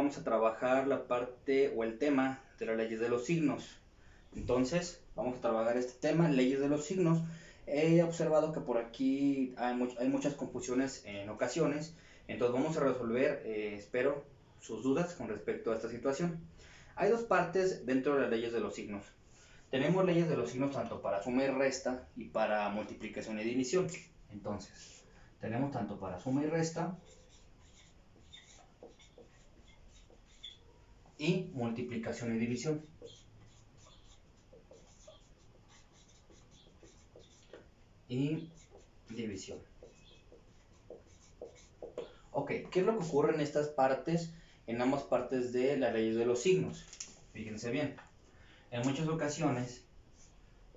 vamos a trabajar la parte o el tema de las leyes de los signos. Entonces, vamos a trabajar este tema, leyes de los signos. He observado que por aquí hay muchas confusiones en ocasiones, entonces vamos a resolver, espero, sus dudas con respecto a esta situación. Hay dos partes dentro de las leyes de los signos. Tenemos leyes de los signos tanto para suma y resta y para multiplicación y división. Entonces, tenemos tanto para suma y resta y multiplicación y división. Y división. Ok, ¿qué es lo que ocurre en estas partes, en ambas partes de las leyes de los signos? Fíjense bien, en muchas ocasiones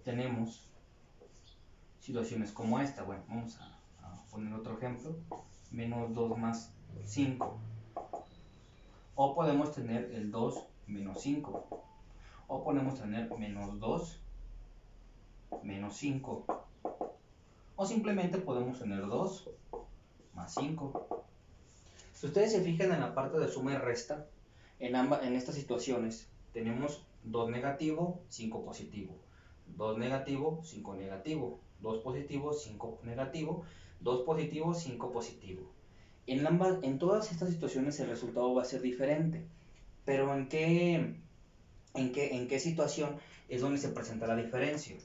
tenemos situaciones como esta. Bueno, vamos a poner otro ejemplo. Menos 2 más 5. O podemos tener el 2 menos 5. O podemos tener menos 2 menos 5. O simplemente podemos tener 2 más 5. Si ustedes se fijan en la parte de suma y resta, en estas situaciones tenemos 2 negativo, 5 positivo, 2 negativo, 5 negativo, 2 positivo, 5 negativo, 2 positivo, 5 positivo. En todas estas situaciones el resultado va a ser diferente, pero ¿en qué situación es donde se presenta la diferencia?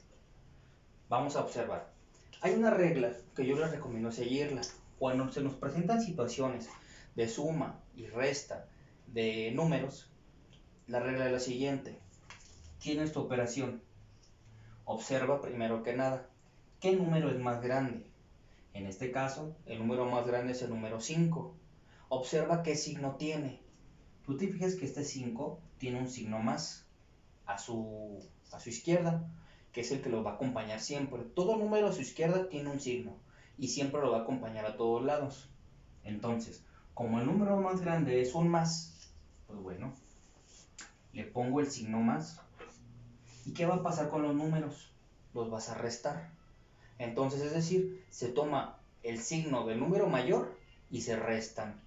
Vamos a observar. Hay una regla que yo les recomiendo seguirla. Cuando se nos presentan situaciones de suma y resta de números, la regla es la siguiente. Tienes tu operación. Observa primero que nada, ¿qué número es más grande? En este caso, el número más grande es el número 5. Observa qué signo tiene. Tú te fijas que este 5 tiene un signo más a su izquierda, que es el que lo va a acompañar siempre. Todo número a su izquierda tiene un signo y siempre lo va a acompañar a todos lados. Entonces, como el número más grande es un más, pues bueno, le pongo el signo más. ¿Y qué va a pasar con los números? Los vas a restar. Entonces, es decir, se toma el signo del número mayor y se restan.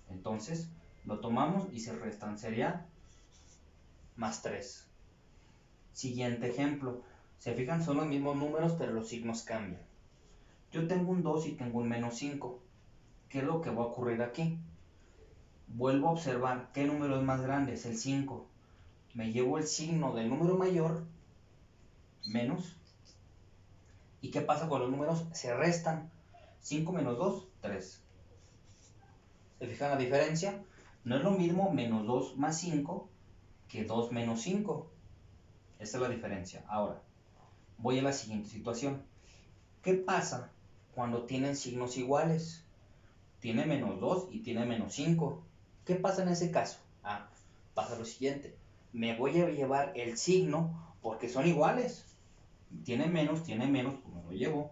Entonces, lo tomamos y se restan. Sería más 3. Siguiente ejemplo. Se fijan, son los mismos números, pero los signos cambian. Yo tengo un 2 y tengo un menos 5. ¿Qué es lo que va a ocurrir aquí? Vuelvo a observar qué número es más grande, es el 5. Me llevo el signo del número mayor, menos. ¿Y qué pasa con los números? Se restan. 5 menos 2, 3. ¿Se fijan la diferencia? No es lo mismo menos 2 más 5 que 2 menos 5. Esa es la diferencia. Ahora, voy a la siguiente situación. ¿Qué pasa cuando tienen signos iguales? Tiene menos 2 y tiene menos 5. ¿Qué pasa en ese caso? Pasa lo siguiente. Me voy a llevar el signo porque son iguales. Tiene menos, pues me lo llevo.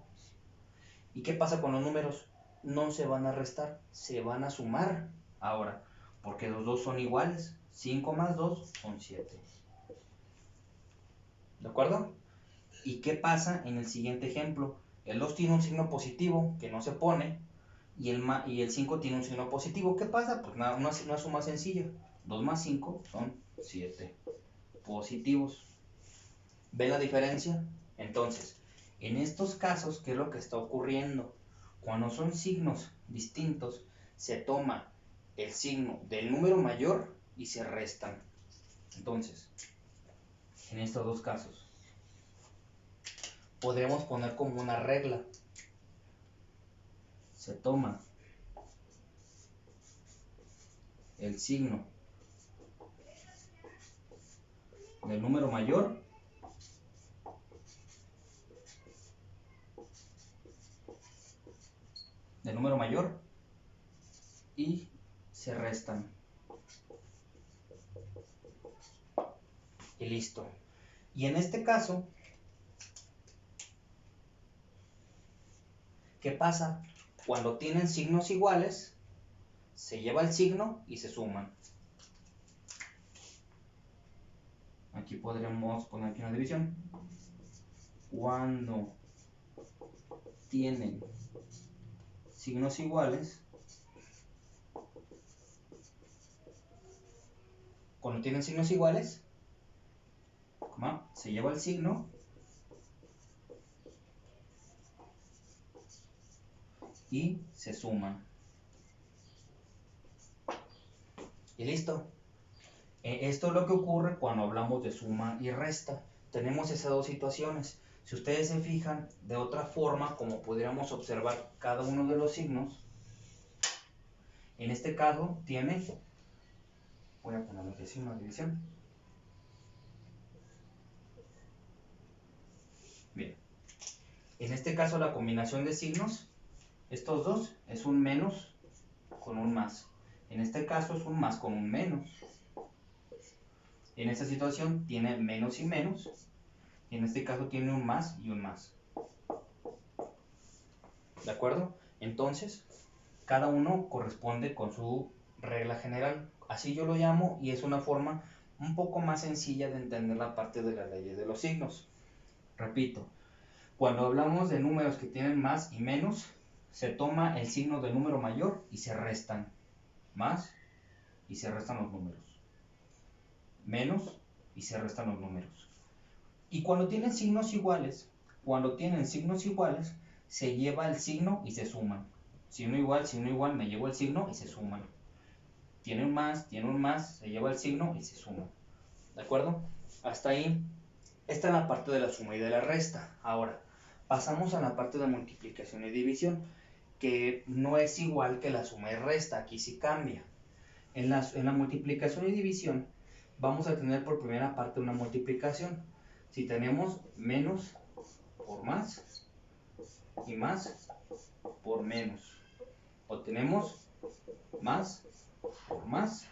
¿Y qué pasa con los números? No se van a restar, se van a sumar. Ahora, porque los dos son iguales. 5 más 2 son 7. ¿De acuerdo? ¿Y qué pasa en el siguiente ejemplo? El 2 tiene un signo positivo que no se pone y el 5 tiene un signo positivo. ¿Qué pasa? Pues nada, una suma sencilla. 2 más 5 son 7 positivos. ¿Ven la diferencia? Entonces, en estos casos, ¿qué es lo que está ocurriendo? Cuando son signos distintos, se toma el signo del número mayor y se restan. Entonces, en estos dos casos, podremos poner como una regla. Se toma el signo del número mayor y se restan. Y listo. Y en este caso, ¿qué pasa? Cuando tienen signos iguales, se lleva el signo y se suman. Aquí podremos poner aquí una división. Cuando tienen signos iguales, Cuando tienen signos iguales, se lleva el signo y se suman. Y listo. Esto es lo que ocurre cuando hablamos de suma y resta. Tenemos esas dos situaciones. Si ustedes se fijan, de otra forma, como pudiéramos observar cada uno de los signos, en este caso tiene, voy a ponerlo aquí, una división. Bien, en este caso la combinación de signos, estos dos, es un menos con un más. En este caso es un más con un menos. En esta situación tiene menos y menos. Y en este caso tiene un más y un más. ¿De acuerdo? Entonces, cada uno corresponde con su regla general. Así yo lo llamo y es una forma un poco más sencilla de entender la parte de las leyes de los signos. Repito, cuando hablamos de números que tienen más y menos, se toma el signo del número mayor y se restan. Más y se restan los números. Menos y se restan los números. Y cuando tienen signos iguales, se lleva el signo y se suman. Signo igual, me llevo el signo y se suman. Tiene un más, se lleva el signo y se suma. ¿De acuerdo? Hasta ahí, esta es la parte de la suma y de la resta. Ahora, pasamos a la parte de multiplicación y división, que no es igual que la suma y resta, aquí sí cambia. En la multiplicación y división, vamos a tener por primera parte una multiplicación. Si tenemos menos por más y más por menos, o tenemos más por más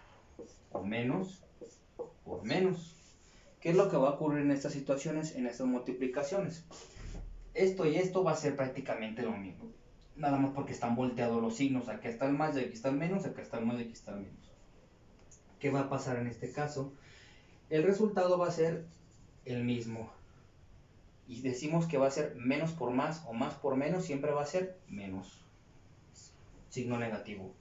o menos por menos. ¿Qué es lo que va a ocurrir en estas situaciones, en estas multiplicaciones? Esto y esto va a ser prácticamente lo mismo, nada más porque están volteados los signos. Aquí está el más y aquí está el menos, acá está el más y aquí está el menos. ¿Qué va a pasar en este caso? El resultado va a ser el mismo. Y decimos que va a ser menos por más o más por menos, siempre va a ser menos. Signo negativo.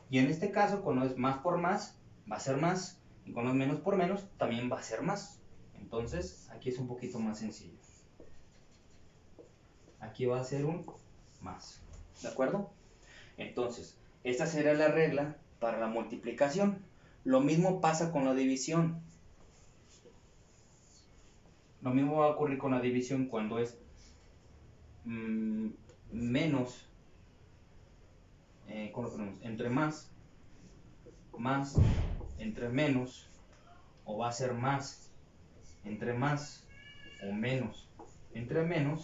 Y en este caso, cuando es más por más, va a ser más. Y cuando es menos por menos, también va a ser más. Entonces, aquí es un poquito más sencillo. Aquí va a ser un más. ¿De acuerdo? Entonces, esta será la regla para la multiplicación. Lo mismo pasa con la división. Lo mismo va a ocurrir con la división cuando es menos, ¿cómo lo ponemos? Entre más, entre menos, o va a ser más, entre más, o menos, entre menos.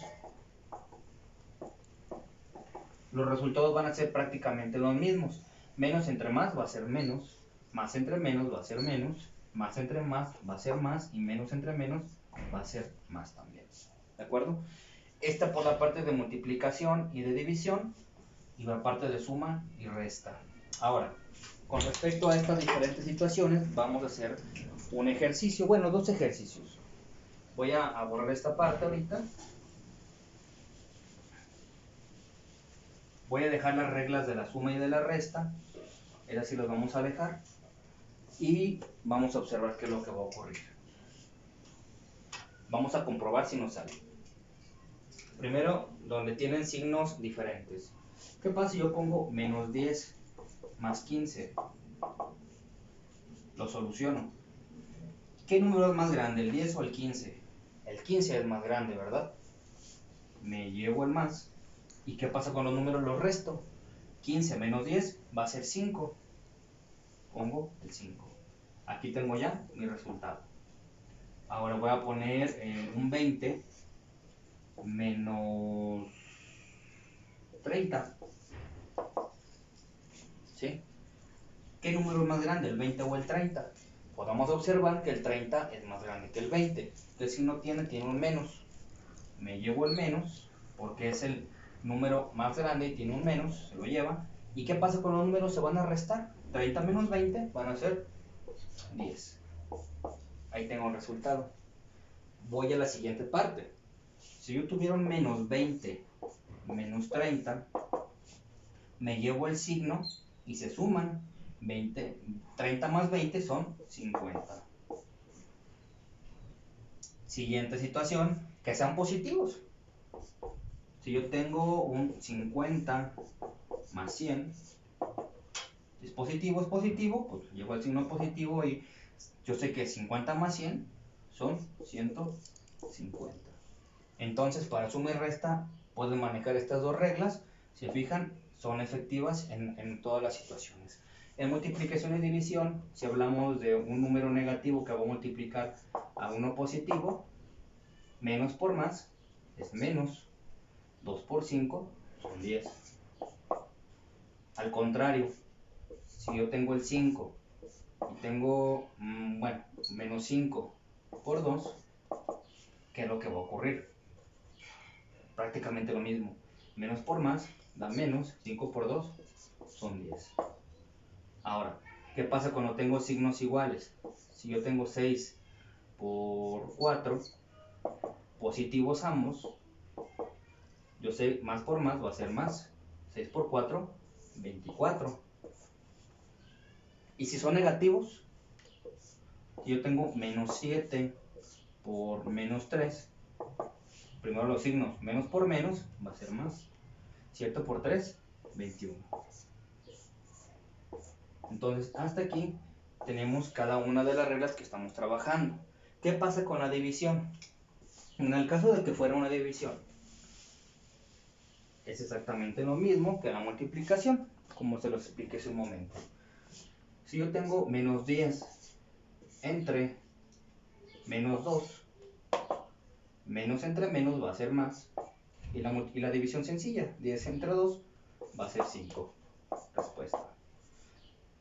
Los resultados van a ser prácticamente los mismos. Menos entre más va a ser menos, más entre menos va a ser menos, más entre más va a ser más, y menos entre menos va a ser más también. ¿De acuerdo? Esta por la parte de multiplicación y de división, y la parte de suma y resta. Ahora, con respecto a estas diferentes situaciones, vamos a hacer un ejercicio, bueno, dos ejercicios. Voy a borrar esta parte ahorita. Voy a dejar las reglas de la suma y de la resta, es así las vamos a dejar, y vamos a observar qué es lo que va a ocurrir. Vamos a comprobar si nos sale. Primero, donde tienen signos diferentes. ¿Qué pasa si yo pongo menos 10 más 15? Lo soluciono. ¿Qué número es más grande, el 10 o el 15? El 15 es más grande, ¿verdad? Me llevo el más. ¿Y qué pasa con los números? Los resto. 15 menos 10 va a ser 5. Pongo el 5. Aquí tengo ya mi resultado. Ahora voy a poner un 20 menos 30. ¿Sí? ¿Qué número es más grande, el 20 o el 30? Podemos observar que el 30 es más grande que el 20. Entonces si no tiene un menos. Me llevo el menos porque es el número más grande y tiene un menos, se lo lleva. ¿Y qué pasa con los números? Se van a restar. 30 menos 20 van a ser 10. Ahí tengo el resultado. Voy a la siguiente parte. Si yo tuviera un menos 20 menos 30, me llevo el signo y se suman. 30 más 20 son 50. Siguiente situación, que sean positivos. Si yo tengo un 50 más 100, si es positivo, pues llevo el signo positivo y yo sé que 50 más 100 son 150. Entonces, para suma y resta, pueden manejar estas dos reglas. Si fijan, son efectivas en todas las situaciones. En multiplicación y división, si hablamos de un número negativo que va a multiplicar a uno positivo, menos por más es menos. 2 por 5 son 10. Al contrario, si yo tengo el 5 y tengo, menos 5 por 2, ¿qué es lo que va a ocurrir? Prácticamente lo mismo. Menos por más da menos, 5 por 2 son 10. Ahora, ¿qué pasa cuando tengo signos iguales? Si yo tengo 6 por 4, positivos ambos, yo sé más por más va a ser más. 6 por 4, 24. Y si son negativos, si yo tengo menos 7 por menos 3, primero los signos, menos por menos va a ser más. 7 por 3, 21. Entonces, hasta aquí tenemos cada una de las reglas que estamos trabajando. ¿Qué pasa con la división? En el caso de que fuera una división, es exactamente lo mismo que la multiplicación, como se los expliqué hace un momento. Si yo tengo menos 10 entre menos 2, menos entre menos va a ser más. Y la división sencilla, 10 entre 2 va a ser 5. Respuesta.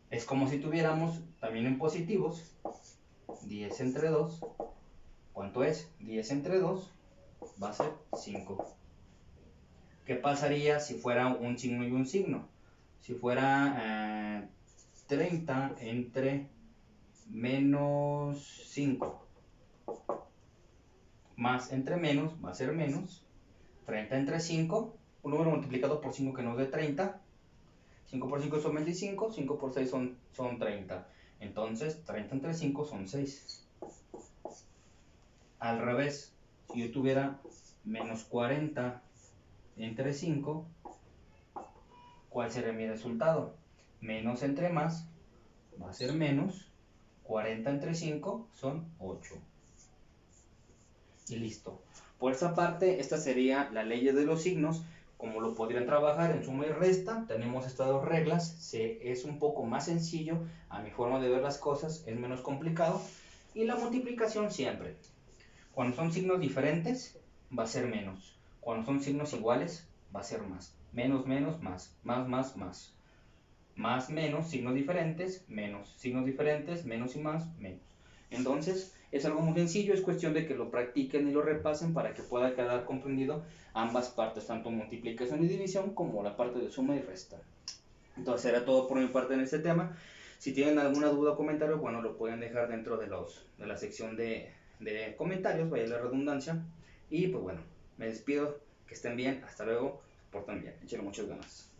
Es como si tuviéramos también en positivos 10 entre 2. ¿Cuánto es? 10 entre 2 va a ser 5. ¿Qué pasaría si fuera un signo y un signo? Si fuera 30 entre menos 5, más entre menos va a ser menos. 30 entre 5, un número multiplicado por 5 que nos dé 30. 5 por 5 son 25, 5 por 6 son 30. Entonces, 30 entre 5 son 6. Al revés, si yo tuviera menos 40 entre 5, ¿cuál sería mi resultado? Menos entre más va a ser menos. 40 entre 5 son 8. Y listo. Por esa parte, esta sería la ley de los signos. Como lo podrían trabajar en suma y resta, tenemos estas dos reglas. Es un poco más sencillo, a mi forma de ver las cosas, es menos complicado. Y la multiplicación siempre. Cuando son signos diferentes, va a ser menos. Cuando son signos iguales, va a ser más. Menos, menos, más. Más, más, más. Más, menos, signos diferentes, menos. Signos diferentes, menos y más, menos. Entonces, es algo muy sencillo, es cuestión de que lo practiquen y lo repasen para que pueda quedar comprendido ambas partes, tanto multiplicación y división como la parte de suma y resta. Entonces, era todo por mi parte en este tema. Si tienen alguna duda o comentario, bueno, lo pueden dejar dentro de la sección de comentarios, vaya la redundancia. Y pues bueno, me despido, que estén bien, hasta luego, se porten bien, échenle muchas ganas.